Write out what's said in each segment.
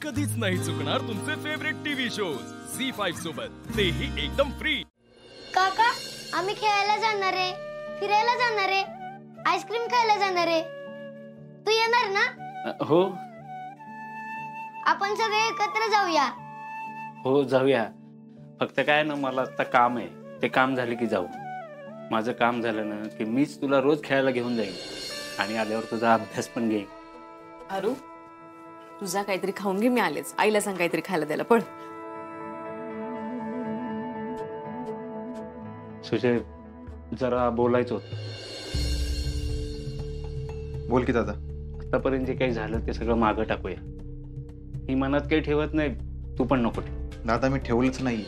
कधीच नाही चुकणार तुमचे फेवरेट टीव्ही शोज झी5 सोबत, तेही एकदम फ्री। काका, आम्ही खेळायला जाणार आहे, फिरायला जाणार आहे, आईस्क्रीम खायला जाणार आहे। तू येणार ना? हो आपण सगळे एकत्र जाऊया। हो जाऊया, फक्त काय ना मला आता काम आहे, ते काम झाले की जाऊ। माझं काम झालं ना की मीच तुला रोज खेळायला घेऊन जाईन आणि आल्यावर तुझा अभ्यास पण घेईन। अरू, तुझा काहीतरी खाऊन घे, मी आलेच। आईला सांग काहीतरी खायला द्यायला। पण सुजय, जरा बोलायचं होतं। बोल की दादा। आतापर्यंत जे काही झालं ते सगळं मागं टाकूया। ही मनात काही ठेवत नाही, तू पण नको ठेव। दादा, मी ठेवलंच नाही,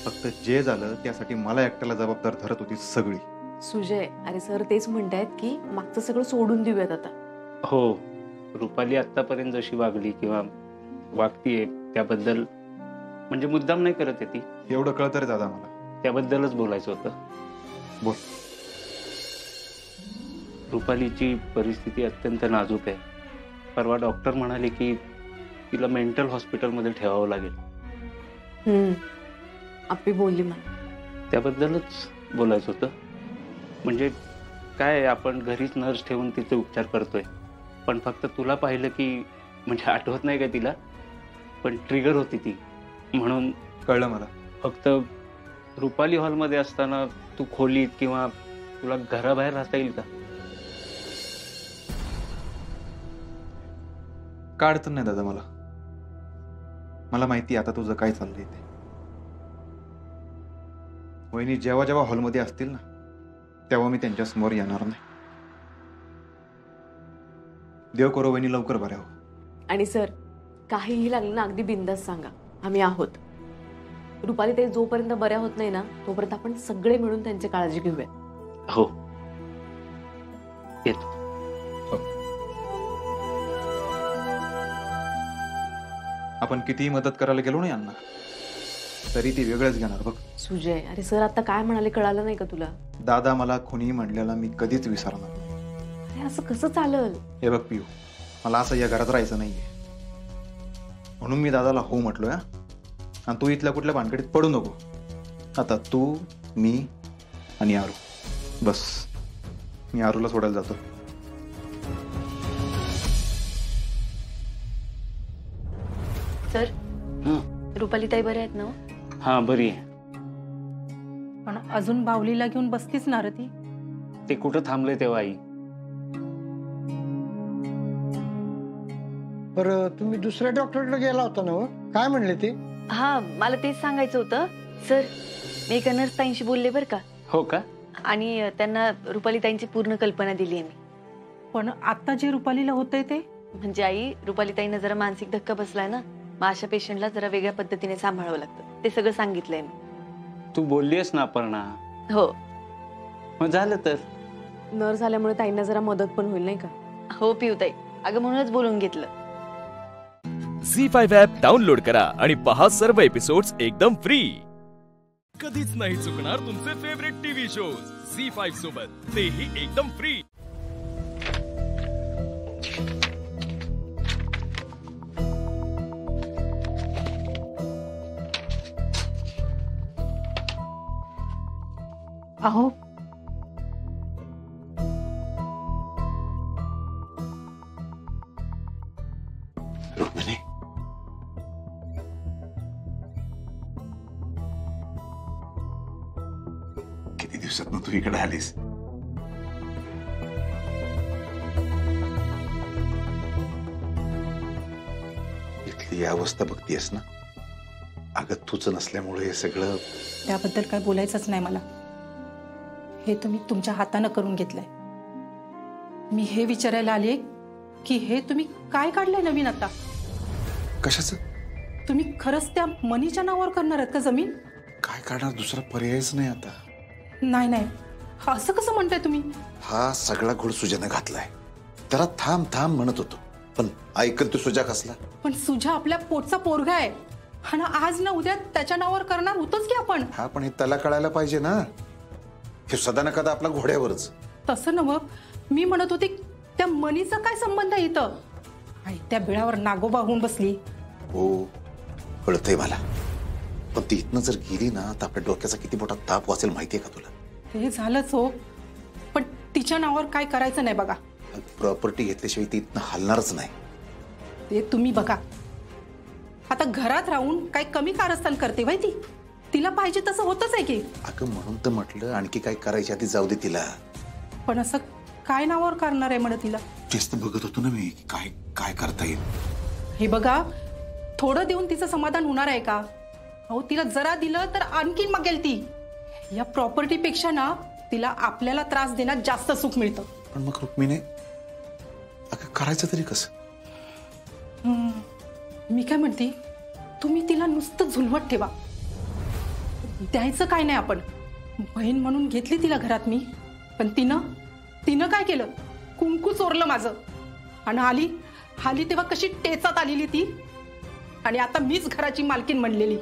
फक्त जे झालं त्यासाठी मला एकट्याला जबाबदार धरत होती सगळी। सुजय, अरे सर तेच म्हणतायत की मागचं सगळं सोडून देऊयात आता। हो, रुपाली आतापर्यंत जशी वागली किंवा वागतीये त्याबद्दल, म्हणजे मुद्दाम नाही करत आहे ती, एवढं कळतं रे दादा मला। त्याबद्दलच बोलायचं होतं। बोल। रुपालीची परिस्थिती अत्यंत नाजूक आहे। परवा डॉक्टर म्हणाले की तिला मेंटल हॉस्पिटलमध्ये ठेवावं लागेल। आप्पी बोलली मला, त्याबद्दलच बोलायचं होतं। म्हणजे काय, आपण घरीच नर्स ठेवून तिचे उपचार करतोय, पण फक्त तुला पाहिलं की, म्हणजे आठवत नाही का तिला, पण ट्रिगर होती ती, म्हणून कळलं मला। फक्त रुपाली हॉलमध्ये असताना तू खोलीत किंवा तुला घराबाहेर राहता येईल का? काय अडचण नाही दादा मला। मला माहिती आता तुझं काय चाललंय ते। वहिनी जेव्हा जेव्हा हॉलमध्ये असतील ना, तेव्हा मी त्यांच्या समोर येणार नाही। देव करो वहिनी लवकर बऱ्या हो। आणि सर काहीही लागलं ना अगदी बिंदास सांगा, आम्ही आहोत। रुपाली ते जोपर्यंत बऱ्या होत नाही ना तोपर्यंत आपण सगळे मिळून त्यांची काळजी घेऊया। हो, येतो। आपण कितीही मदत करायला गेलो ना यांना, तरी ती वेगळंच घेणार बघ। सुजय, अरे सर आता काय म्हणाले कळालं नाही का तुला? दादा मला खुनी म्हणलेला मी कधीच विसरणार नाही। अरे असं कसं चालल? हे बघ पियू, मला असं या घरात राहायचं नाहीये, म्हणून मी दादाला हो म्हटलोय। आणि तू इथल्या कुठल्या भानगडीत पडू नको। आता तू, मी आणि आरू, बस। मी आरूला सोडायला जातो। सर, रुपाली ताई बरे आहेत ना? हा, बरी आहे। पण अजून बावलीला घेऊन बसतीच ना रे ती? ते कुठं थांबले तेव्हा आई? बरं, तुम्ही दुसऱ्या डॉक्टरकडे गेला होता ना? काय म्हणले ते? हा, मला तेच सांगायचं होतं सर। मी एका नर्स ताईंशी बोलले बरं का। हो का? आणि त्यांना रुपाली ताईंची पूर्ण कल्पना दिली आहे मी। पण आता जे रुपालीला होतंय ते? म्हणजे आई, रुपाली ताईंना जरा मानसिक धक्का बसलाय ना, मग अशा पेशंटला जरा वेगळ्या पद्धतीने सांभाळावं लागतं, ते सगळं सांगितलंय मी। तू बोललीस ना अपर्णा? हो। मग झालं तर नर झाल्यामुळे ताईंना जरा मदत पण होईल नाही का? हो पिऊ ताई, अगं म्हणूनच बोलून घेतलं। झी5 ॲप डाउनलोड करा आणि पहा सर्व एपिसोड्स एकदम फ्री। कधीच नाही चुकणार तुमचे फेवरेट टीव्ही शोज झी5 सोबत, तेही एकदम फ्री। अहो, रुक्मिणी, किती दिवसात तू इकडे आलीस? इथली अवस्था बघतीयस ना? अगं तुझं नसल्यामुळे हे सगळं। त्याबद्दल काय बोलायचंच नाही मला। हे तुम्ही तुमच्या हाताने करून घेतलंय। मी हे विचारायला आले की हे तुम्ही काय काढलंय नवीन आता? कशाचं? तुम्ही खरंच त्या मनीच्या नावावर करणार आहेत का जमीन? काय करणार, दुसरा पर्यायच नाही आता। नाही नाही, असं कसं म्हणताय तुम्ही? हा सगळा घोड सुजाने घातलाय। त्याला थांब थांब म्हणत होतो, पण ऐकत तू सुजा कसला? पण सुजा आपल्या पोटचा पोरगा आहे आणि आज ना उद्या त्याच्या नावावर करणार होतोच की आपण। हा, पण हे त्याला कळायला पाहिजे ना, हे सदा न कदा आपला घोड्यावरच। तसं नव्ह, मी म्हणत होते त्या मनीचा काय संबंध आहे इथं? आई त्या बिळावर नागोबा होऊन बसली हो कळतंय मला, पण ती इथनं जर गेली ना तर आपल्या डोक्याचा किती मोठा ताप वाचेल माहितीये का तुला? हे झालंच हो, पण तिच्या नावावर काय करायचं नाही बघा. प्रॉपर्टी घेतल्याशिवाय ती इथनं हलणारच नाही. ते तुम्ही बघा. आता घरात राहून काय कमी कारस्थान करते बाई ती? तिला पाहिजे तसं होतच आहे की. अगं म्हणून तर म्हटलं आणखी काय करायच्या आधी जाऊ दे तिला. पण असं काय नावावर करणार आहे म्हण तिला? तेच तर बघत होतो ना मी, काय काय करता येईल. हे बघा, थोडं देऊन तिचं समाधान होणार आहे का? अहो तिला जरा दिलं तर आणखीन मागेल ती. या प्रॉपर्टी पेक्षा ना तिला आपल्याला त्रास देण्यात जास्त सुख मिळतं. पण मग रुक्मिणी अगं करायचं तरी कसं? मी काय म्हणते, तुम्ही तिला नुसतं झुलवत ठेवा. द्यायचं काय नाही आपण. बहीण म्हणून घेतली तिला घरात मी, पण तिनं काय केलं? कुंकू चोरलं माझं. आणि आली तेव्हा कशी टेचात आलेली ती. आणि आता मीच घराची मालकीन म्हणलेली.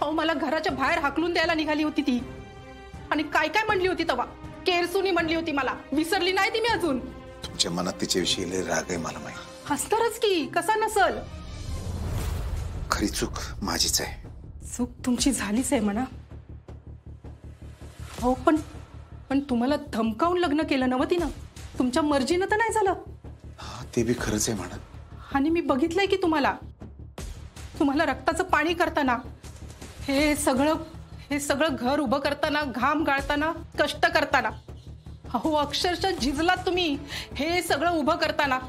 अहो मला घराच्या बाहेर हाकलून द्यायला निघाली होती ती. आणि काय काय म्हणली होती तेव्हा? केरसुनी म्हणली होती मला. विसरली नाही ती मी अजून. तुमच्या मनात तिच्याविषयी लय राग आहे मला माहिती. हसणारच की, कसा नसल? खरी चूक माझीच आहे. चूक तुमची झालीच आहे म्हणा. हो पण तुम्हाला धमकावून लग्न केलं नव्हतं तिनं. तुमच्या मर्जीनं तर नाही झालं. हा ते बी खरंच आहे म्हणा. आणि मी बघितलंय की तुम्हाला रक्ताचं पाणी करताना, हे सगळं घर उभं करताना, घाम गाळताना, कष्ट करताना, अहो अक्षरशः झिजलात तुम्ही हे सगळं उभं करताना.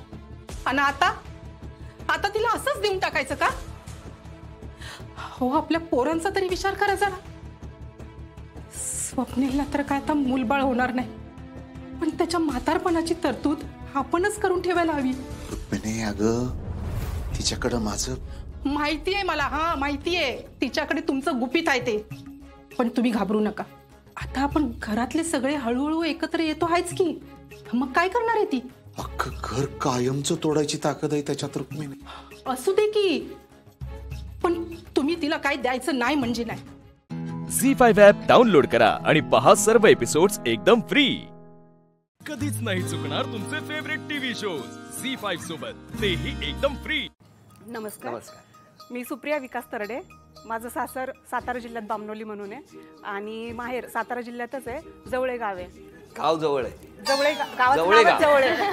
आणि आता तिला असंच देऊन टाकायचं का? हो आपल्या पोरांचा तरी विचार करा जरा. स्वप्नीलला तर काय आता मूलबाळ होणार नाही, पण त्याच्या म्हातारपणाची तरतूद आपणच करून ठेवायला हवी. रुक्मिणी अगं तिच्याकडं माझं माहिती आहे मला. हा माहिती आहे तिच्याकडे तुमचं गुपित आहे ते. पण तुम्ही घाबरू नका. आता आपण घरातले सगळे हळूहळू एकत्र येतो आहेच की. मग काय करणार आहे ती? अख्खं घर कायमचं तोडायची ताकद आहे त्याच्यात रुक्मिणी. असू दे की, पण तुम्ही तिला काय द्यायचं नाही म्हणजे नाही. झी5 ॲप डाउनलोड करा आणि पहा सर्व एपिसोड्स एकदम फ्री. कधीच नाही चुकणार तुमचे फेवरेट टीव्ही शोज झी5 सोबत, तेही एकदम फ्री. नमस्कार. मी सुप्रिया विकास तरडे. माझं सासर सातारा जिल्ह्यात बामनोली म्हणून आहे आणि माहेर सातारा जिल्ह्यातच आहे. जवळे गाव आहे. गाव जवळ आहे. गावाचं जवळ आहे.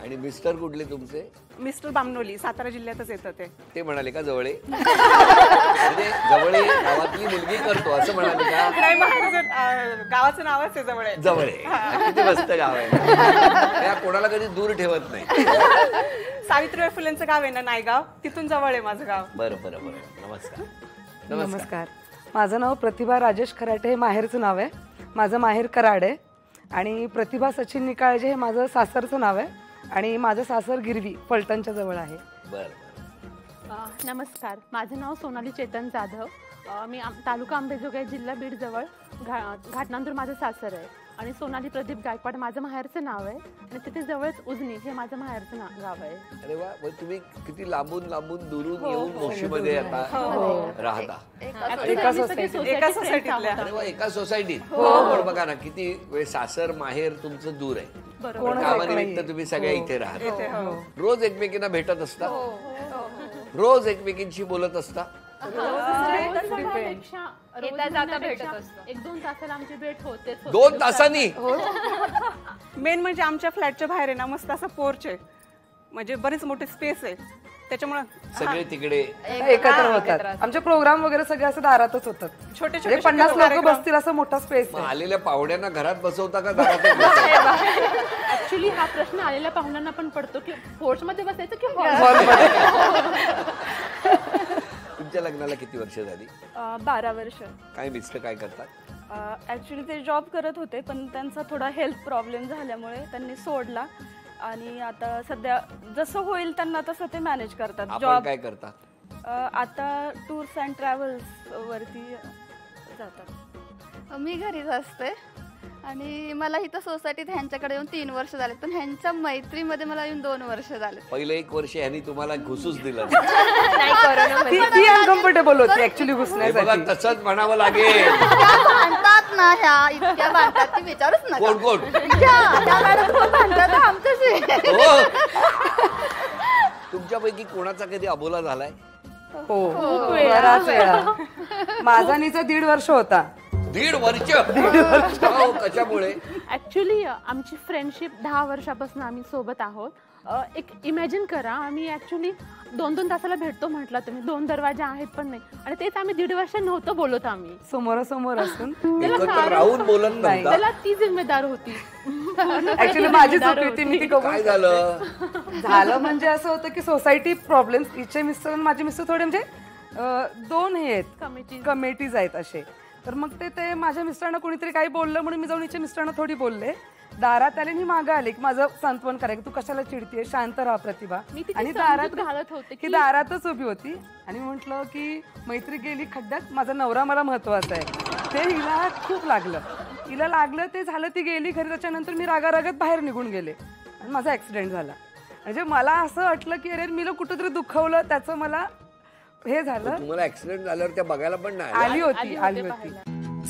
आणि मिस्टर कुठले तुमचे? मिस्टर बामनोली सातारा जिल्ह्यातच येतं. ते म्हणाले का जवळे? म्हणजे जवळे गावातली मुलगी करतो असं म्हणाले का? नाही, गावाचं नावच आहे जवळे. जवळे किती मस्त गाव आहे. कोणाला कधी दूर ठेवत नाही. सावित्रीबाई फुलेंचं गाव आहे ना नायगाव, तिथून जवळ आहे माझं गाव. बरं. नमस्कार. नमस्कार. माझं नाव प्रतिभा राजेश खराटे हे माहेरचं नाव आहे. माझं माहेर कराड आहे. आणि प्रतिभा सचिन निकाळजे हे माझं सासरचं नाव आहे. आणि माझं सासर गिरवी फलटणच्या जवळ आहे. नमस्कार. माझं नाव सोनाली चेतन जाधव. मी तालुका अंबेजोगाई जिल्हा बीड जवळ घाटनांदूर माझं सासर आहे. आणि सोनाली प्रदीप गायकवाड माझं माहेरचं नाव आहे. आणि तिथे जवळच उजनी हे माझं माहेरचं गाव आहे. अरे वा, तुम्ही किती लांबून दुरून येऊन मोक्षीमध्ये आता राहता? एका सोसायटीतल्या. अरे वा, एका सोसायटीत. पण बघा ना किती वेळ सासर माहेर तुमचं दूर आहे. कामानिमित्त तुम्ही सगळ्या इथे राहता. रोज एकमेकींना भेटत असता? रोज एकमेकींशी बोलत असता? 1-2 तासाला आमची भेट होते. 2 तासांनी? मेन म्हणजे आमच्या फ्लॅटच्या बाहेर आहे ना मस्त असा पोर्च आहे. म्हणजे बरेच मोठे स्पेस आहे. त्याच्यामुळे सगळे तिकडे एकत्र होतात. आमचे प्रोग्राम वगैरे सगळे असं दारातच होतात. छोटे 50 लोक बसतील असं मोठा स्पेस आहे. आलेल्या पाहुण्यांना घरात बसवता का दारात? ऍक्च्युली हा प्रश्न आलेल्या पाहुण्यांना पण पडतो की पोर्च मध्ये बसायचं की हॉलमध्ये. तुमच्या लग्नाला किती वर्ष झाली? 12 वर्ष. काय मिस्टर काय करतात? ऍक्च्युली ते जॉब करत होते, पण त्यांचा थोडा हेल्थ प्रॉब्लेम झाल्यामुळे त्यांनी सोडला. आणि आता सध्या जसं होईल त्यांना तसं ते मॅनेज करतात. जॉब काय करतात? आता टूर्स अँड ट्रॅव्हल्स वरती जातात. मी घरीच असते. आणि मला इथं सोसायटीत ह्यांच्याकडे येऊन 3 वर्ष झाले, पण ह्यांच्या मैत्रीमध्ये मला येऊन 2 वर्ष झाले. पहिलं 1 वर्ष ह्यांनी तुम्हाला घुसूच दिलं. ती अनकम्फर्टेबल होती ऍक्च्युली घुसण्यासाठी. तसंच म्हणावं लागेल. भांडतात ना ह्या, इतक्या भांडतात की विचारूच नका. कोण? त्या मॅडम खूप भांडतात आमच्याशी. तुमच्यापैकी कोणाचा कधी अबोला झालाय? हो, बराच वेळा. माझा नीचा 1.5 वर्ष होता. 1.5 वर्ष? कशामुळे? ऍक्च्युली आमची फ्रेंडशिप 10 वर्षापासून आम्ही सोबत आहोत. एक इमॅजिन करा, आम्ही ऍक्च्युली 2-2 तासाला भेटतो म्हटलं तुम्ही. 2 दरवाजे आहेत पण नाही, आणि तेच आम्ही 1.5 वर्ष नव्हतं बोलत. आम्ही समोरासमोर असून राहून बोलत नाही. त्याला ती जिम्मेदार होती. ऍक्च्युली माझी चूक होती, मी ती कबूल. काय झालं? झालं म्हणजे असं होतं की सोसायटी प्रॉब्लेम. हिचे मिस्टर आणि माझे मिस्टर थोडे म्हणजे 2 हे आहेत, कमिटीज आहेत असे. तर मग ते माझ्या मिस्टरांना कोणीतरी काही बोललं म्हणून मी जाऊन हिच्या मिस्टरांना थोडी बोलले. दारात आले आणि मागं आले की माझं सांत्वन करायचं, तू कशाला चिडतीये, शांत राहा प्रतिभा. आणि दारात घालत होते की दारातच उभी होती. आणि म्हटलं की मैत्री गेली खड्ड्यात, माझा नवरा मला महत्वाचा आहे. ते हिला खूप लागलं. हिला लागलं, ते झालं, ती गेली घरी. त्याच्यानंतर मी रागारागात बाहेर निघून गेले आणि माझा ऍक्सिडेंट झाला. म्हणजे मला असं वाटलं की अरे मीला कुठंतरी दुखवलं, त्याचं मला हे झालं. तुम्हाला ऍक्सिडेंट झाल्यावर त्या बघायला पण नाही आली होती.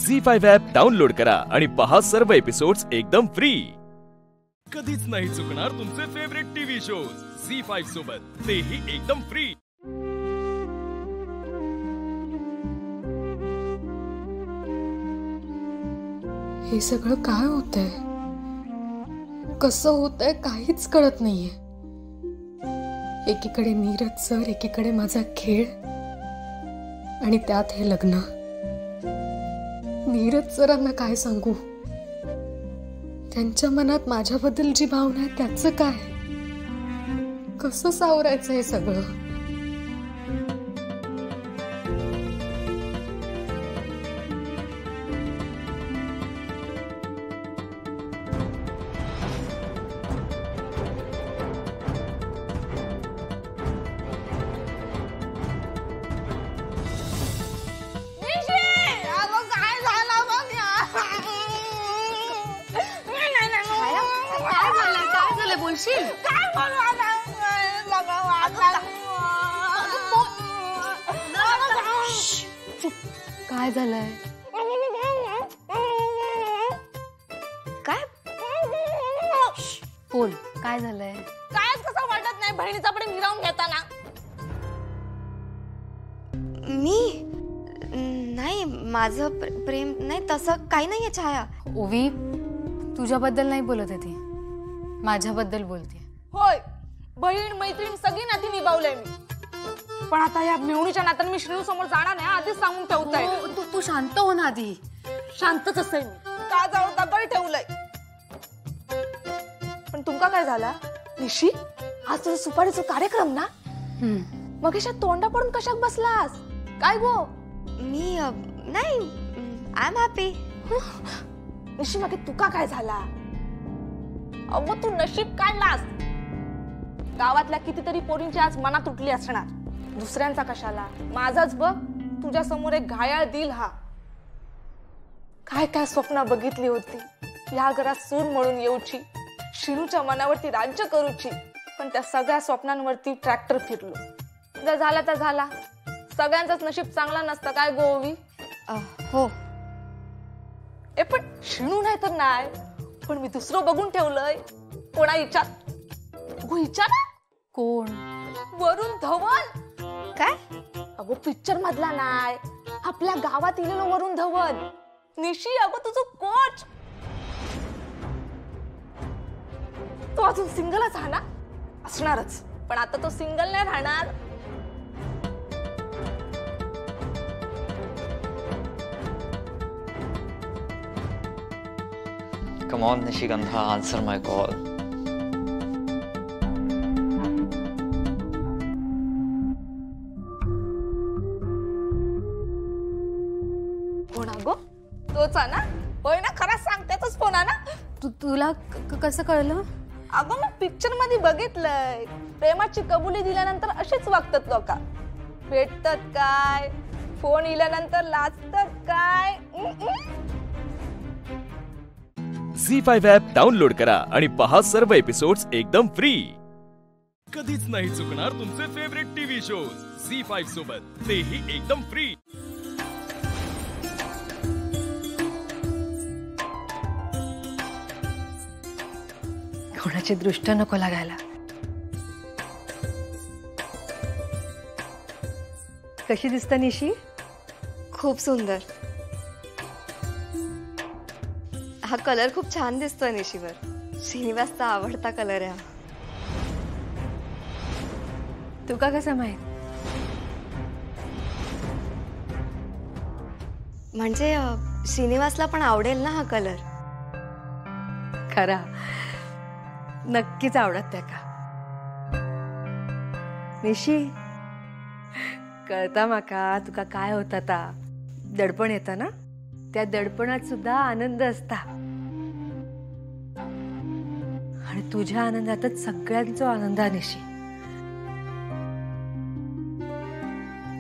झी5 ॲप डाउनलोड करा आणि पहा सर्व एपिसोड्स एकदम फ्री. कधीच नाही चुकणार तुमचे फेवरेट टीव्ही शोज झी5 सोबत, तेही एकदम फ्री. हे सगळं काय होतंय, कसं होतंय काहीच कळत नाहीये. एकीकडे नीरज सर, एकीकडे माझा खेळ, आणि त्यात हे लग्न. नीरज सरांना काय सांगू? त्यांच्या मनात माझ्याबद्दल जी भावना आहे त्याचं काय? कसं सावरायचं हे सगळं? बोलशील काय काय झालंय? काय बोल, काय झालंय? कायच कसं वाटत नाही बहिणीचा पण मिरावून घेताना. मी नाही, माझं प्रेम नाही, तसं काही नाहीये छाया. ओवी, तुझ्याबद्दल नाही बोलत आहे ती, माझ्याबद्दल बोलते. होय, बहीण मैत्रीण सगळी नाती निभावलंय मी, पण आता या मिळवणीच्या नात्याने मी श्रीनू समोर जाणार नाही, आधीच सांगून ठेवताय. तू शांत हो ना आधी. शांतच असते मी, का जाऊ दगड ठेवलंय. पण तुमका काय झाला निशी? आज तुझा सुपारीचा कार्यक्रम ना, मग अशा तोंडा पडून कशाक बसलास? काय गो? मी नाही, आय एम हॅपी. निशी, मग तुका काय झाला? अगो तू नशीब काढलास. गावातल्या कितीतरी पोरींची आज मनात तुटली असणार, दुसऱ्यांचा कशाला, माझाच बघ. तुझ्या समोर एक घायाळ दिल हा. काय काय स्वप्न बघितली होती, या घरात सून म्हणून येऊची, शिरूच्या मनावरती राज्य करूची, पण त्या सगळ्या स्वप्नांवरती ट्रॅक्टर फिरलो. जर झाला तर झाला, सगळ्यांचाच नशीब चांगला नसतं काय गोवी? हो. ए पण शिणू नाही तर नाही, पण मी दुसरं बघून ठेवलंय. कोणा विचार? विचार कोण? वरुण धवन. काय? अगो पिक्चर मधला नाही, आपल्या गावात इलेलो वरुण धवन. निशी, अगो तुझं कोच. तो अजून सिंगलच हा ना? असणारच, पण आता तो सिंगल नाही राहणार. Come on, Nishigandha, answer my call. कोण गो? तोच ना? होय ना? खरंच सांगतेच फोन ना? तुला कसं कळलं? अगं मग पिक्चर मध्ये बघितलंय, प्रेमाची कबुली दिल्यानंतर अशीच वागतात लोक. भेटतात काय, फोन इल्यानंतर लाजतात काय. झी5 ॲप डाउनलोड करा आणि पहा सर्व एपिसोड्स एकदम फ्री. कधीच नाही चुकणार तुमचे फेवरेट टीव्ही शोज झी5 सोबत, तेही एकदम फ्री. कोणाची दृष्ट नको लागायला. कशी दिसते निशी? खूप सुंदर. हा कलर खूप छान दिसतोय निशीवर. श्रीनिवासचा आवडता कलर आहे हा. तुका कसं माहित? म्हणजे श्रीनिवासला पण आवडेल ना हा कलर. खरा नक्कीच आवडत त्याका. निशी कळता माका तुका काय होता ता. दडपण येता ना, त्या दडपणात सुद्धा आनंद असता आणि तुझ्या आनंदातच सगळ्यांचा आनंद आहे निशी.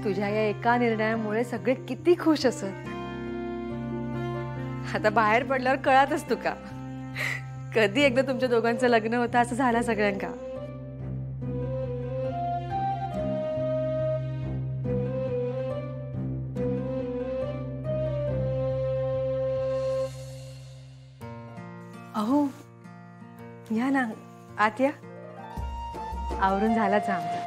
तुझ्या या एका निर्णयामुळे सगळे किती खुश असत. आता बाहेर पडल्यावर कळतच तुका कधी एकदा तुमच्या दोघांचं लग्न होतं असं झालं सगळ्यांका. अहो या ना आत या. आवरून झालाच आमचा.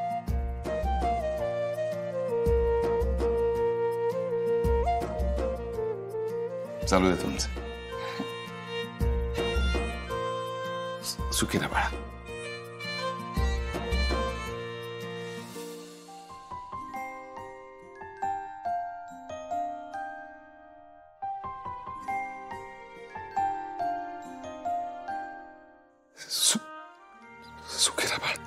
चालू आहे तुमचं. सुखी राहा बाळा. सुखी राहा बाळा.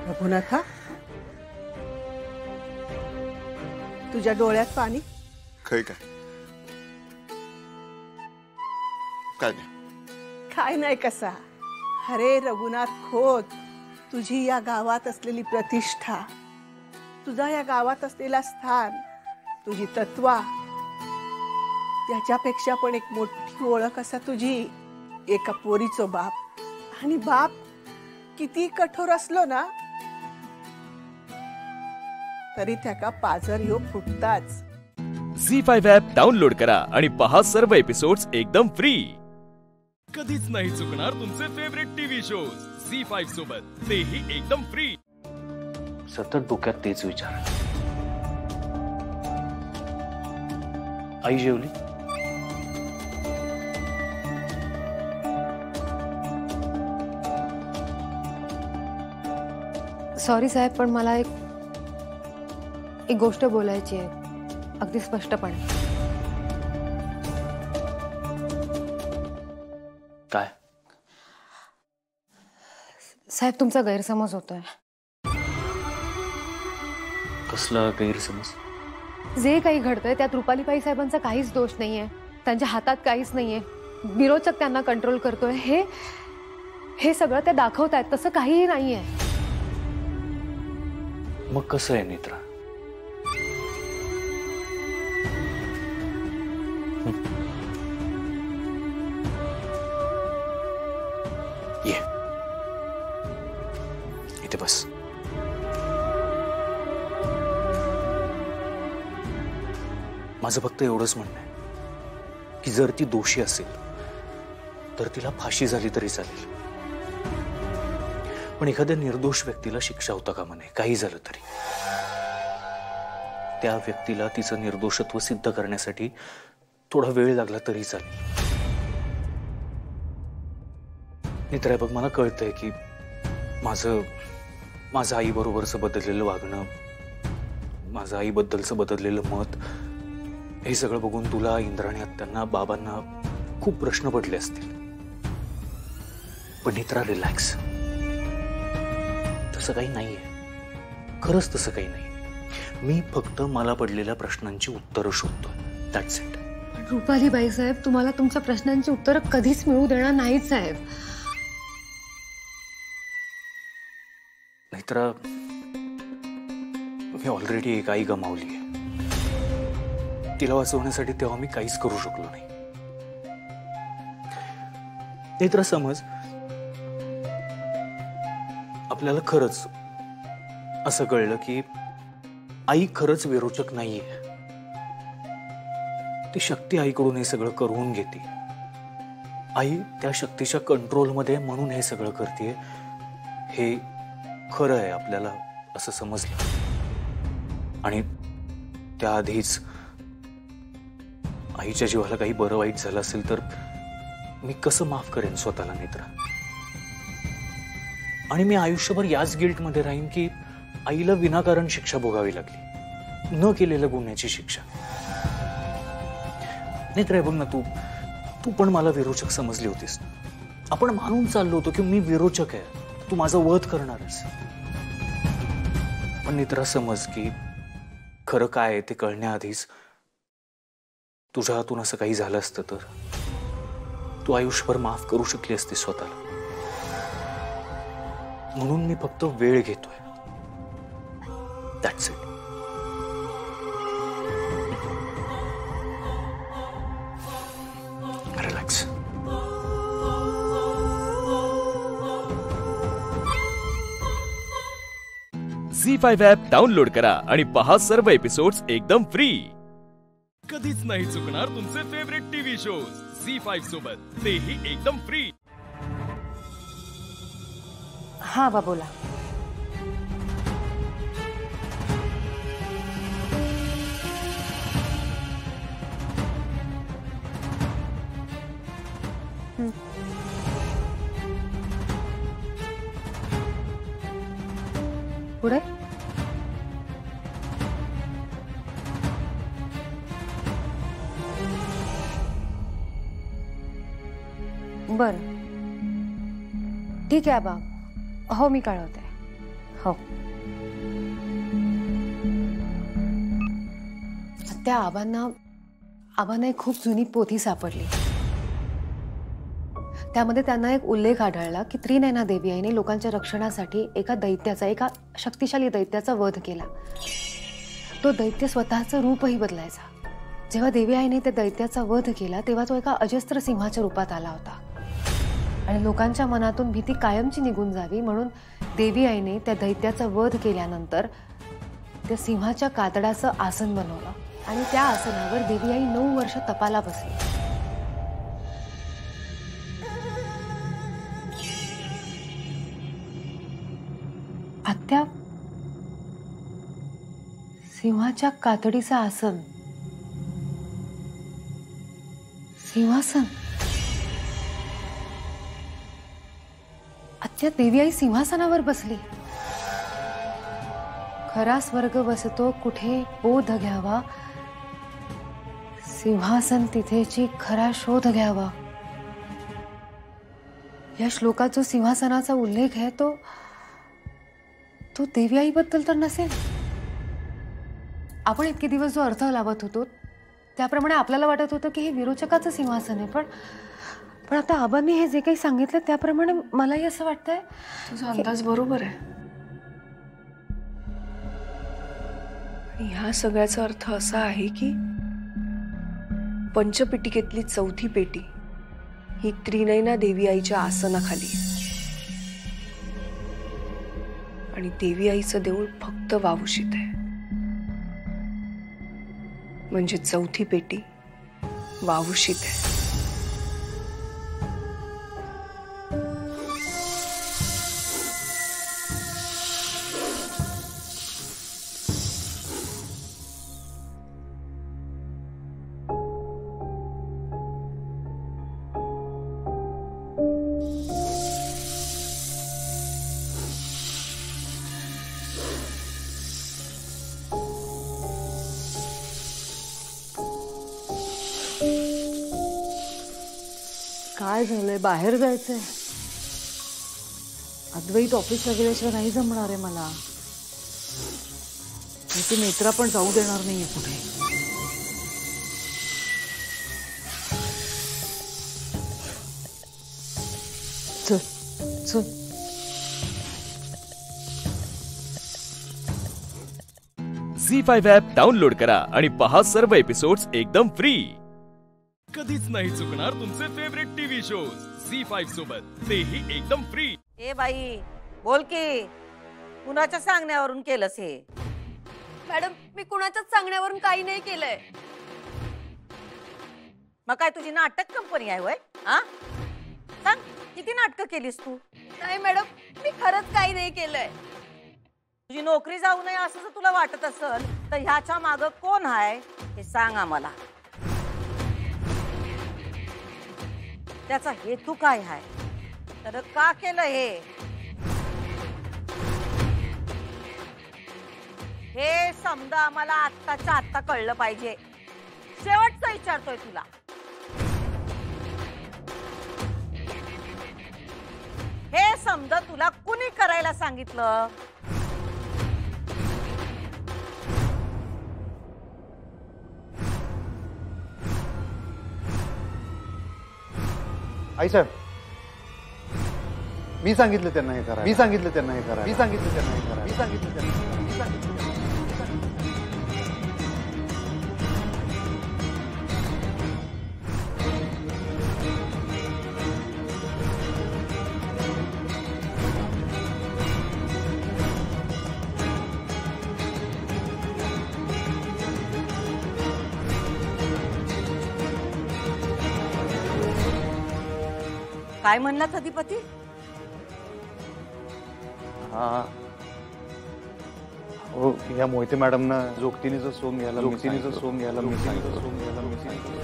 रघुनाथा, तुझ्या डोळ्यात पाणी? काय काय काय नाही. काय नाही कसा. अरे रघुनाथ खोत, तुझी या गावात असलेली प्रतिष्ठा, तुझा या गावात असलेला स्थान, तुझी तत्वा, त्याच्यापेक्षा पण एक मोठी ओळख असा तुझी एका पोरीचो बाप. आणि बाप किती कठोर असलो ना तरी त्याका पाजर ह्यो फुटताच. झी5 ॲप डाउनलोड करा आणि पहा सर्व एपिसोड्स एकदम फ्री. कधीच नाही चुकणार तुमचे फेवरेट टीव्ही शोज झी5 सोबत, तेही एकदम फ्री. सतत डोक्यात तेच विचार. आई जेवली? सॉरी साहेब, पण मला एक गोष्ट बोलायची आहे, अगदी स्पष्टपणे. काय? साहेब, तुमचा गैरसमज होतोय. कसला गैरसमज? जे काही घडतंय त्यात रुपालीबाई साहेबांचा काहीच दोष नाहीये. त्यांच्या हातात काहीच नाहीये. विरोचक त्यांना कंट्रोल करतोय. हे सगळं ते दाखवतायत, तसं काहीही नाहीये. मग कसं आहे नेत्रा? ये इथे बस. माझं फक्त एवढंच म्हणणं आहे की जर ती दोषी असेल तर तिला फाशी झाली तरी चालेल, पण एखाद्या निर्दोष व्यक्तीला शिक्षा होता कामा नये. काही झालं तरी त्या व्यक्तीला तिचं निर्दोषत्व सिद्ध करण्यासाठी थोडा वेळ लागला तरी चालेल. मित्र, बघ, मला कळतंय की माझं आईबरोबरचं बदललेलं वागणं, माझं आईबद्दलचं बदललेलं मत, हे सगळं बघून तुला, इंद्राणी आत्यांना, बाबांना खूप प्रश्न पडले असतील. पण नेत्रा रिलॅक्स, तसं काही नाहीये, खरंच तसं काही नाही. मी फक्त मला पडलेल्या प्रश्नांची उत्तरं शोधतोय, दॅट्स इट. रुपाली बाई साहेब, तुम्हाला तुमच्या प्रश्नांची उत्तरं कधीच मिळू देणार नाहीत साहेब. नेत्रा, मी ऑलरेडी एक आई गमावली आहे. तिला वाचवण्यासाठी तेव्हा मी काहीच करू शकलो नाही. नेत्रा, समज आपल्याला खरंच असं कळलं की आई खरंच विरोचक नाहीये, ती शक्ती आईकडून हे सगळं करून घेते, आई त्या शक्तीच्या कंट्रोलमध्ये म्हणून हे सगळं करते, हे खरं आहे आपल्याला असं समजलं, आणि त्याआधीच आईच्या जीवाला काही बरं वाईट झालं असेल तर मी कसं माफ करेन स्वतःला नेत्रा? आणि मी आयुष्यभर याच गिल्टमध्ये राहीन की आईला विनाकारण शिक्षा भोगावी लागली, न केलेल्या गुन्ह्याची शिक्षा. नेत्रा, बघ ना, तू पण मला विरोचक समजली होतीस. आपण मानून चाललो होतो की मी विरोचक आहे, तू माझा वध करणारच. पण नेत्रा, समज की खरं काय आहे ते कळण्याआधीच तुझ्या हातून असं काही झालं असतं तर तू आयुष्यभर माफ करू शकली असती स्वतःला. म्हणून मी फक्त वेळ घेतोय, that's it. Relax. Zee five app download करा आणि पहा सर्व एपिसोड्स एकदम फ्री. कधीच नाही चुकणार तुमचे फेवरेट टीव्ही शोज झी5 सोबत, तेही एकदम फ्री. हा बा, बोला. पुढे बर, ठीक आहे आबा. हो, मी कळवते. हो. त्या आबांना एक खूप जुनी पोथी सापडली. त्यामध्ये त्यांना एक उल्लेख आढळला की त्रिनयना देवी आईने लोकांच्या रक्षणासाठी एका शक्तिशाली दैत्याचा वध केला. तो दैत्य स्वतःचं रूपही बदलायचा. जेव्हा देवी आईने त्या दैत्याचा वध केला तेव्हा तो एका अजस्त्र सिंहाच्या रूपात आला होता, आणि लोकांच्या मनातून भीती कायमची निघून जावी म्हणून देवी आईने त्या दैत्याचा वध केल्यानंतर त्या सिंहाच्या कातडाचं आसन बनवलं, आणि त्या आसनावर देवी आई 9 वर्ष तपाला बसली. आत्या, सिंहाच्या कातडीचं आसन, सिंहासन. आत्या, देवी आई सिंहासनावर बसली. खरा स्वर्ग बसतो कुठे बोध घ्यावा, सिंहासन तिथेची खरा शोध घ्यावा. या श्लोकात जो सिंहासनाचा उल्लेख आहे तो देवी आईबद्दल तर नसेल. आपण इतके दिवस जो अर्थ लावत होतो त्याप्रमाणे आपल्याला वाटत होतं की हे विरोचकाचं सिंहासन आहे, पण आता आबांनी हे जे काही सांगितलं त्याप्रमाणे मलाही असं वाटतंय. तुझा अंदाज बरोबर आहे. आणि ह्या सगळ्याचा अर्थ असा आहे की पंचपेटिकेतली 4थी पेटी ही त्रिनयना देवी आईच्या आसनाखाली, आणि देवी आईचं देऊळ फक्त वावुशीत आहे. म्हणजे 4थी पेटी वावुशीत आहे. काय झालंय? बाहेर जायचंय? अद्वैत ऑफिसला गेल्याशिवाय नाही जमणार आहे मला. मी ती नेत्रा पण जाऊ देणार नाहीये कुठे. चल चल. झी5 ॲप डाउनलोड करा आणि पहा सर्व एपिसोड्स एकदम फ्री. कधीच नाही चुकणार तुमचे फेवरेट टीव्ही शोज झी5 सोबत, तेही एकदम फ्री. ए बाई बोल की, कुणाच्या सांगण्यावरून केलंस हे? मॅडम मी कुणाच्याच सांगण्यावरून काही नाही केलंय. मग काय तुझी नाटक कंपनी आहे होय? हा सांग, किती नाटकं केलीस तू? नाही मॅडम, मी खरंच काही नाही केलंय. तुझी नोकरी जाऊ नये असं जर तुला वाटत असेल तर ह्याच्या मागं कोण आहे हे सांग आम्हाला. त्याचा हेतू काय आहे, तर का केलं हे समजा आम्हाला आत्ताच्या आत्ता कळलं पाहिजे. शेवटचं विचारतोय तुला, हे समजा तुला कुणी करायला सांगितलं? आई साहेब, मी सांगितलं त्यांना हे करा, मी सांगितलं त्यांना हे करा, मी सांगितलं त्यांना हे करा, मी सांगितलं त्यांना, मी सांगितलं. काय म्हणला अधिपती? हा हो, या मोहिते मॅडमना जोगतिनीचं सोंग घ्यायला, जोगतिनीचं सोंग घ्यायला मी सांगितलं, सोंग घ्यायला मी सांगितलं.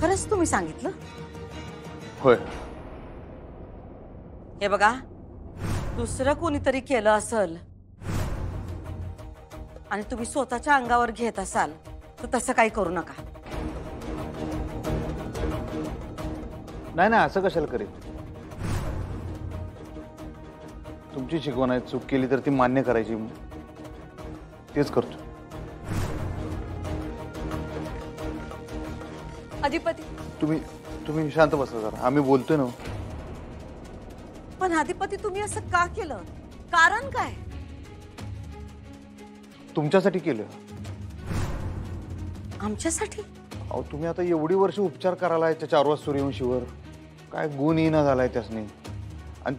खरंच तुम्ही सांगितलं? होय. हे बघा, दुसरं कोणीतरी केलं असेल आणि तुम्ही स्वतःच्या अंगावर घेत असाल तर तसं काही करू नका. नाही नाही, असं कशाला करेल? तुमची शिकवण आहे, चूक केली तर ती मान्य करायची, तेच करतो. अधिपती तुम्ही शांत बसा जरा, आम्ही बोलतोय ना. पण अधिपती तुम्ही असं का केलं? कारण काय? तुमच्यासाठी केलं. आमच्यासाठी? अहो, तुम्ही आता एवढी वर्ष उपचार करायला त्या चारवाज सूर्यवंशीवर, काय गुण येणं झालाय त्यासनी, आणि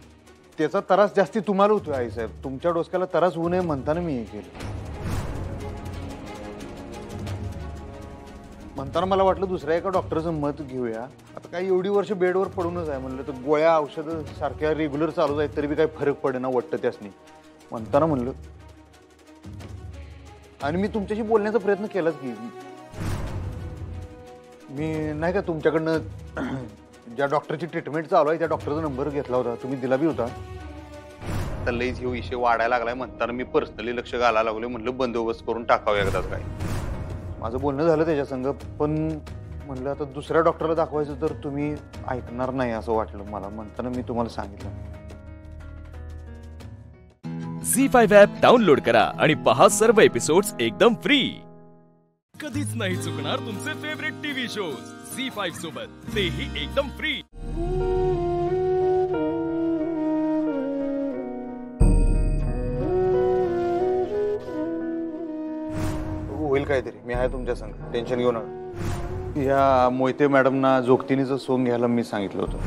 त्याचा त्रास जास्ती तुम्हाला होतोय आई साहेब. तुमच्या डोसक्याला त्रास होऊ नये म्हणताना मी हे केलं. म्हणताना मला वाटलं दुसऱ्या एका डॉक्टरचं मत घेऊया. आता काय एवढी वर्ष बेडवर पडूनच आहे म्हणलं, तर गोळ्या औषधं सारख्या रेग्युलर चालू आहेत तरी बी काही फरक पडेना वाटतं त्यासनी. म्हणताना म्हणलं, आणि मी तुमच्याशी बोलण्याचा प्रयत्न केलाच की. मी नाही का तुमच्याकडनं ज्या डॉक्टरची ट्रीटमेंट चालू आहे त्या डॉक्टरचा नंबर घेतला होता, तुम्ही दिला बी होता. तर लईच हे विषय वाढायला लागलाय म्हणताना मी पर्सनली लक्ष घालायला लागलो. म्हणलं बंदोबस्त करून टाकावं एकदाच. काय माझं बोलणं झालं त्याच्या संग, पण म्हणलं आता दुसऱ्या डॉक्टरला दाखवायचं तर तुम्ही ऐकणार नाही असं वाटलं मला, म्हणताना मी तुम्हाला सांगितलं. झी5 ॲप डाउनलोड करा आणि पहा सर्व एपिसोड्स एकदम फ्री. कधीच नाही चुकणार तुमचे फेवरेट टीव्ही शोज झी5 सोबत, तेही एकदम फ्री. होईल काहीतरी, मी आहे तुमच्या संग, टेन्शन घेऊ नका. या मोहिते मॅडमना जोगतिनीचं सोंग घ्यायला मी सांगितलं होतं.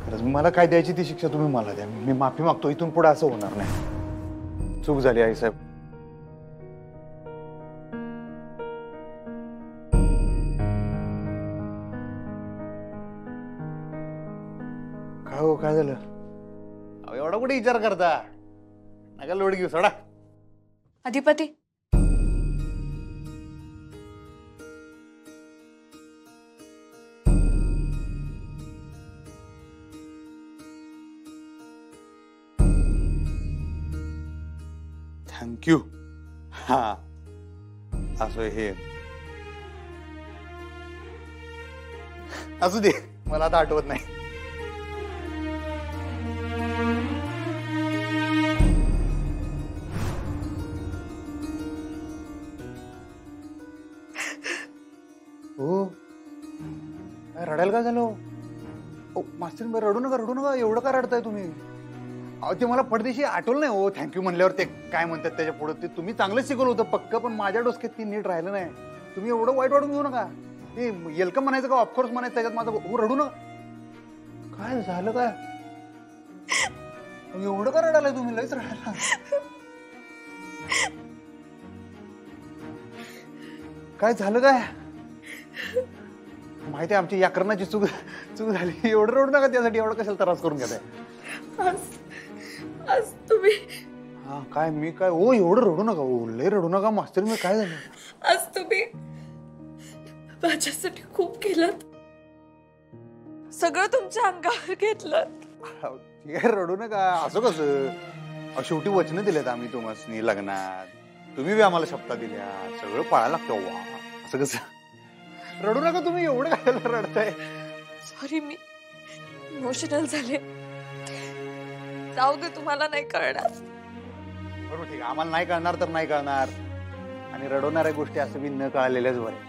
खरंच मला काय द्यायची ती शिक्षा तुम्ही मला द्या, मी माफी मागतो. इथून पुढे असं होणार नाही. चूक झाली आई साहेब. काय हो, काय झालं? एवढा कुठे विचार करता? नका लोड घेऊ, सोडा. अधिपती थँक्यू. हा असं हे असू दे, मला आता आठवत नाही. हो काय रडायला काय झालं? मास्तर रडू नका एवढं का रडताय तुम्ही? अहो ते मला पडदेशी आठवलं नाही हो. थँक्यू म्हणल्यावर ते काय म्हणतात त्याच्या पुढे ते तुम्ही चांगलं शिकवलं होतं पक्क, पण माझ्या डोसक्यात ती नीट राहिलं नाही. तुम्ही एवढं वाईट वाटून घेऊ नका. ते वेलकम म्हणायचं का ऑफकोर्स म्हणायचं त्याच्यात माझं रडू नका. काय झालं काय? एवढं का रडायला तुम्ही? लयच रडायला. काय झालं काय? माहिती आहे आमची याकरणाची चूक झाली. एवढं रडू नका त्यासाठी. एवढं कशाला त्रास करून घेताय? आज तुम्ही हा काय मी काय ओ एवढं रडू नका. ओ लय रडू नका मास्तर. मी काय झालं? आज तुम्ही माझ्यासाठी खूप केलं. सगळं तुमच्या अंगावर घेतलं. ठीक आहे रडू नका. असं कसं? शेवटी वचनं दिलेत आम्ही तुम्हाला लग्नात. तुम्ही बी आम्हाला शपथा दिल्या. सगळं पाळायला लागतं. वा असं कसं? रडू नका तुम्ही. एवढं काय रडताय? सॉरी मी इमोशनल झाले. जाऊ दे, तुम्हाला नाही कळणार. बरोबर ठीक आहे. आम्हाला नाही कळणार तर नाही कळणार. आणि रडवणाऱ्या गोष्टी असं मी न कळलेल्याच बरे.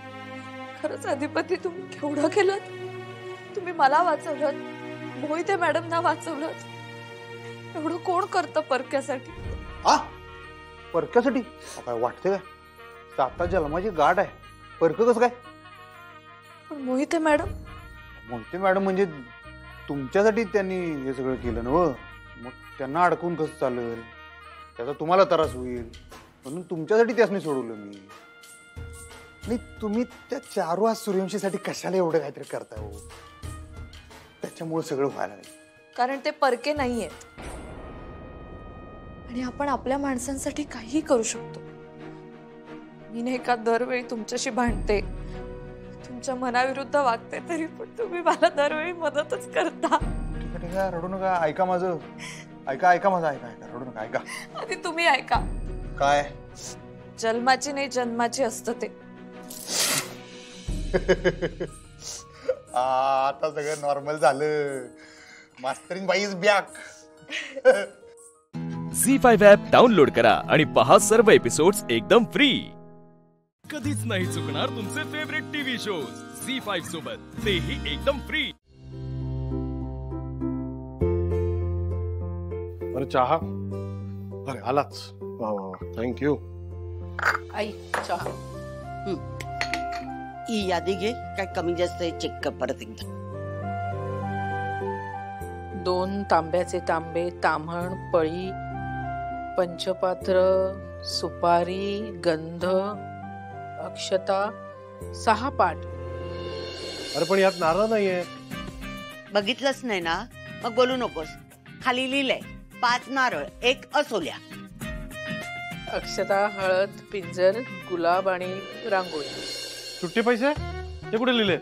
खरंच अधिपती तुम्ही केवढं केलं. तुम्ही मला वाचवलं, मोहिते मॅडमना वाचवलं. एवढं कोण करतं परक्यासाठी? परक्यासाठी काय वाटतंय काय? साता जन्माची गाठ आहे. परक कसं काय? पण मोहिते मॅडम म्हणजे तुमच्यासाठी त्यांनी हे सगळं केलं ना. मग त्यांना अडकून कसं चालेल? त्याचा तुम्हाला त्रास होईल म्हणून तुमच्यासाठी त्यासनी सोडवलं मी. नाही तुम्ही त्या चारू सूर्यवंशीसाठी कशाला एवढं काहीतरी करताय हो? त्याच्यामुळे सगळं व्हायला लागलं. कारण ते परके नाहीयेत आणि आपण आपल्या माणसांसाठी काही करू शकतो. मी नाही का दरवेळी तुमच्याशी भांडते, तुमच्या मनाविरुद्ध वागते, तरी पण तुम्ही मला दरवेळी मदतच करता. ठीक आहे रडू नका. ऐका माझं. ऐका माझं. ऐका रडू नका. ऐका आधी तुम्ही ऐका. काय? जन्माची नाही जन्माची असतं ते. आता सगळं नॉर्मल झालं. मास्तरीन बाई इज बॅक. झी5 ॲप डाउनलोड करा आणि पहा सर्व एपिसोड्स एकदम फ्री. कधीच नाही चुकणार तुमचे फेवरेट टीव्ही शोज झी5 सोबत, तेही एकदम फ्री. अरे चहा. अरे आलाच. वा वा थँक्यू. आई चहा. ही यादी घे. काय कमी जास्त आहे चेक कर परत एकदा. 2 तांब्याचे तांबे, ताम्हण, पळी, पंचपात्र, सुपारी, गंध, अक्षता, 6 पाट. अरे पण यात नारळ नाहीये. बघितलंच नाही ना मग बोलू नकोस. खाली लिहिलंय 5 नारळ 1 असोल्या. अक्षता, हळद, पिंजर, गुलाब आणि रांगोळी. सुट्टे पैसे हे कुठे लिहिले?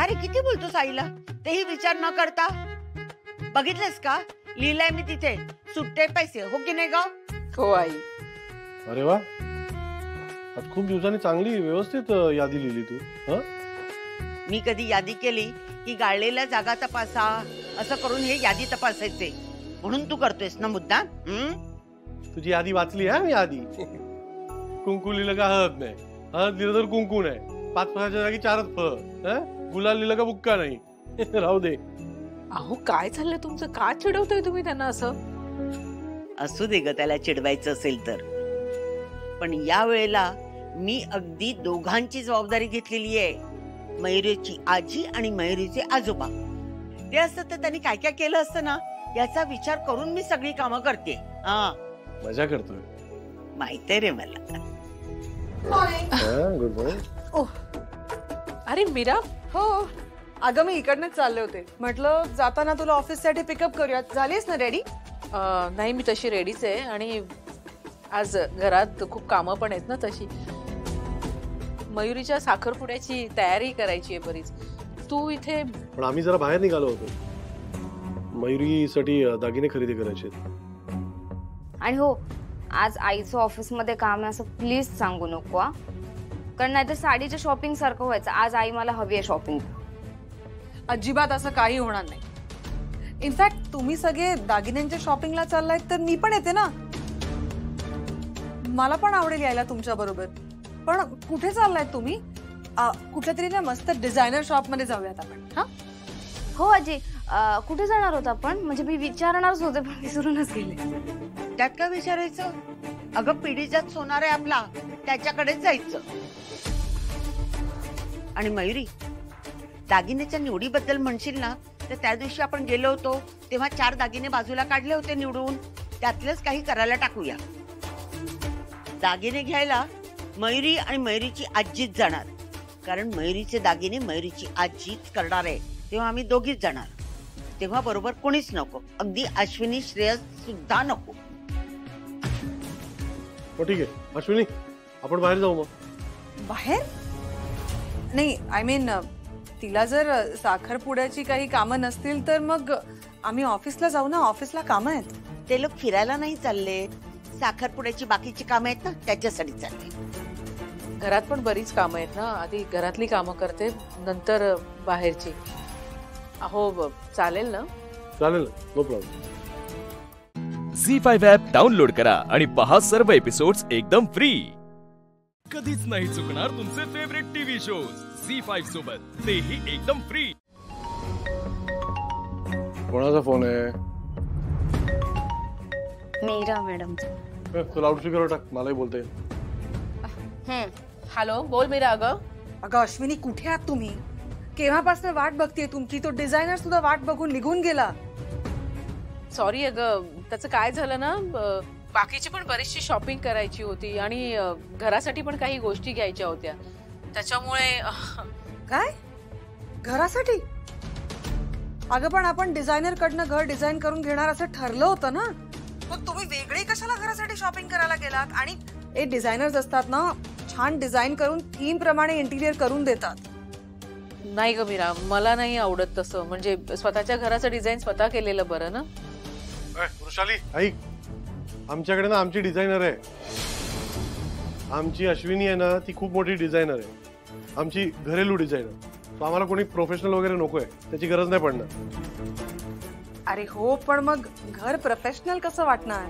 अरे किती बोलतोस आईला? तेही विचार न करता. बघितलंस का? लिहिलंय मी तिथे सुट्टे पैसे. हो की नाही ग? हो आई. अरे वा, आज खूप दिवसांनी चांगली व्यवस्थित यादी लिहिली तू. मी कधी यादी केली की गाळलेल्या जागा तपासा असं करून हे यादी तपासायचे म्हणून तू करतोयस ना मुद्दा? तुझी यादी वाचली आहे मी आधी. कुंकू लिहिलं का हळद नाही, हळद लिहिलं तर कुंकू नाही, 5 फळाच्या जागी 4च फळ, गुलाल लिहिलं का बुक्का नाही. राहू दे. अहो काय चाललंय तुमचं? का चिडवतोय तुम्ही त्यांना असं? असू दे ग, त्याला चिडवायचं असेल तर. पण या वेळेला मी अगदी दोघांची जबाबदारी घेतलेली आहे. मयुरीची आजी आणि मयुरीचे आजोबा. ते असतं तर त्यांनी काय काय केलं असतं ना याचा विचार करून मी सगळी कामं करते. मजा करतोय माहितीये रे मला. Good morning. अरे मीरा. हो अगं मी इकडनंच चालले होते. म्हटलं जाताना तुला ऑफिससाठी पिकअप करूया. झालीस ना रेडी? नाही मी तशी रेडीच आहे आणि आज घरात खूप कामं पण आहेत ना तशी. मयुरीच्या साखरपुड्याची तयारी करायची आहे बरीच. तू इथे. पण आम्ही जरा बाहेर निघालो होतो. मयुरीसाठी दागिने खरेदी करायचे. आणि हो आज आईचं ऑफिसमध्ये काम आहे असं प्लीज सांगू नको. कारण नाहीतर साडीच्या शॉपिंग सारखं व्हायचं. आज आई मला हवी आहे शॉपिंग. अजिबात असं काही होणार नाही. इनफॅक्ट तुम्ही सगळे दागिन्यांच्या शॉपिंगला चाललाय तर मी पण येते ना. मला पण आवडेल यायला तुमच्या बरोबर. पण कुठे चाललाय तुम्ही? कुठल्या तरी ना मस्त डिझायनर शॉप मध्ये जाऊयात आपण. हा हो आजी, कुठे जाणार होता आपण? म्हणजे मी विचारणारच होते पण विसरूनच गेले. त्यात काय विचारायचं? अगं पिढीजात सोनार आहे आपला, त्याच्याकडेच जायचं. आणि मयुरी, दागिन्याच्या निवडीबद्दल म्हणशील ना तर त्या दिवशी आपण गेलो होतो तेव्हा 4 दागिने बाजूला काढले होते निवडून, त्यातलेच काही करायला टाकूया. दागिने घ्यायला मयुरी आणि मयुरीची आजीच जाणार, कारण मयुरीचे दागिने मयुरीची आजीच करणार आहे. तेव्हा आम्ही दोघीच जाणार. तेव्हा बरोबर कोणीच नको, अगदी अश्विनी श्रेयस सुद्धा नको. ठीक आहे अश्विनी, आपण बाहेर जाऊ. मग बाहेर नाही, आय मीन तिला जर साखरपुड्याची काही कामं नसतील तर मग आम्ही ऑफिसला जाऊ ना. ऑफिसला कामं आहेत. ते लोक फिरायला नाही चालले, साखरपुड्याची बाकीची कामं आहेत ना त्याच्यासाठी चालले. घरात पण बरीच कामं आहेत ना. आधी घरातली कामं करते, नंतर बाहेरची. अहो चालेल ना? चालेल, नो प्रॉब्लेम. झी5 ॲप डाउनलोड करा आणि पहा सर्व एपिसोड्स एकदम फ्री. कधीच नाही चुकणार तुमचे फेवरेट टीव्ही शोज झी5 सोबत, तेही एकदम फ्री. कोणाचा फोन आहे? मीरा मॅडम. तू लाऊडस्पीकरवर टाक, मलाही बोलता येईल. हॅलो, बोल मीरा. अगं अश्विनी, कुठे आहात तुम्ही? केव्हापासून वाट बघतेय तुमची. तो डिझायनर सुद्धा वाट बघून निघून गेला. सॉरी अगं, त्याचं काय झालं ना, बाकीची पण बरीचशी शॉपिंग करायची होती आणि घरासाठी पण काही गोष्टी घ्यायच्या होत्या, त्याच्यामुळे. काय घरासाठी? अगं पण आपण डिझायनर कडनं घर डिझाईन करून घेणार असं ठरलं होतं ना. मग तुम्ही वेगळे कशाला घरासाठी शॉपिंग करायला गेलात? आणि हे डिझायनर्स असतात ना, छान डिझाईन करून थीम प्रमाणे इंटिरियर करून देतात. नाही ग मीरा, मला नाही आवडत तसं. म्हणजे स्वतःच्या घराचं डिझाईन स्वतः केलेलं बरं ना. वृषाली ऐक, आमच्याकडे ना आमची डिझायनर आहे. आमची अश्विनी आहे ना, ती खूप मोठी डिझायनर आहे. आमची घरेलू डिझायनर. तो आम्हाला कोणी प्रोफेशनल वगैरे नकोय, त्याची गरज नाही पडणार. अरे हो, पण मग घर प्रोफेशनल कसं वाटणार?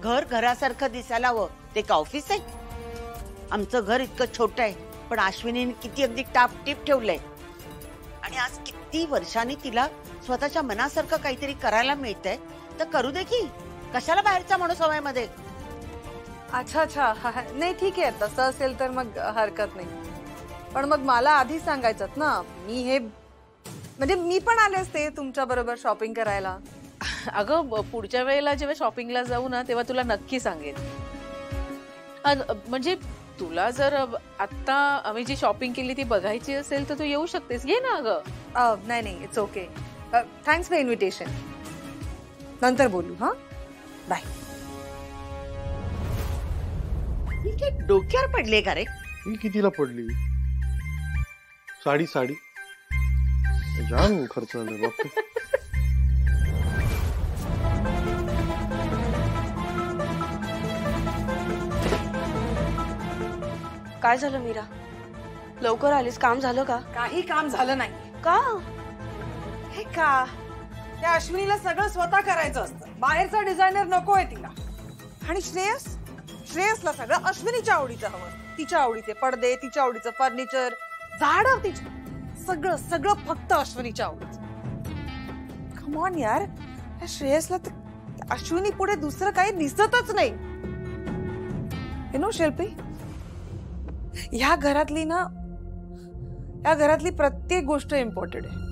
घर घरासारखं दिसायला हवं. ते का ऑफिस आहे? आमचं घर इतकं छोटं आहे, पण अश्विनीने किती अगदी टापटीप ठेवलंय. आणि आज किती वर्षांनी तिला स्वतःच्या मनासारखं काहीतरी करायला मिळतंय, तर करू दे की. कशाला बाहेरचा माणूस हवाय मध्ये? अच्छा अच्छा, नाही ठीक आहे, तसं असेल तर मग हरकत नाही. पण मग मला आधी सांगायचं ना. म्हणजे मी पण आले असते तुमच्या बरोबर शॉपिंग करायला. अगं पुढच्या वेळेला जेव्हा शॉपिंगला जाऊ ना, तेव्हा तुला नक्की सांगेन. म्हणजे तुला जर आता आम्ही जी शॉपिंग केली ती बघायची असेल तर तू येऊ शकतेस. ये ना अगं. नाही नाही, it's okay. Thanks for invitation. नंतर बोलू. हा, बाय. डोक्यावर पडले का रे? ही कितीला पडली? साडी जाम खर्च झाला बाप. काय झालं मीरा? लवकर आलीस, काम झालं का? काही काम झालं नाही. का? हे का? त्या अश्विनीला सगळं स्वतः करायचं असतं. बाहेरचा डिझायनर नकोय तिला. आणि श्रेयसला सगळं अश्विनीच्या आवडीचं हवं. तिच्या आवडीचे पडदे, तिच्या आवडीचं फर्निचर, झाडं, तिच्या सगळं सगळं फक्त अश्विनीच्या आवडीचं. कम ऑन यार, त्या श्रेयसला तर अश्विनी पुढे दुसरं काही दिसतच नाही. यू नो शिल्पी, या घरातली प्रत्येक गोष्ट इम्पॉर्टंट आहे.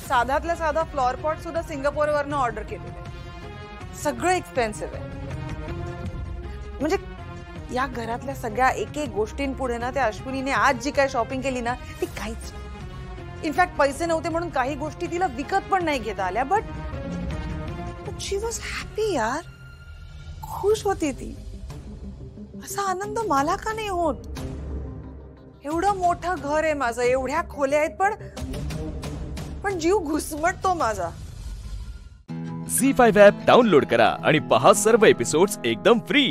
साधातल्या साधा फ्लॉवर पॉट सुद्धा सिंगापोर वरनं ऑर्डर केलेलं आहे. सगळं एक्सपेन्सिव्ह आहे. म्हणजे या घरातल्या सगळ्या एक एक गोष्टींपुढे ना, त्या अश्विनीने आज जी काय शॉपिंग केली ना, ती काहीच नाही. इनफॅक्ट पैसे नव्हते म्हणून काही गोष्टी तिला विकत पण नाही घेता आल्या. बट शी वॉज हॅपी यार. खुश होती ती. असा आनंद मला का नाही होत? एवढं मोठं घर आहे माझं, एवढ्या खोल्या आहेत, पण जीव घुसमटतो माझा. झी5 ॲप डाउनलोड करा आणि पहा सर्व एपिसोड्स एकदम फ्री.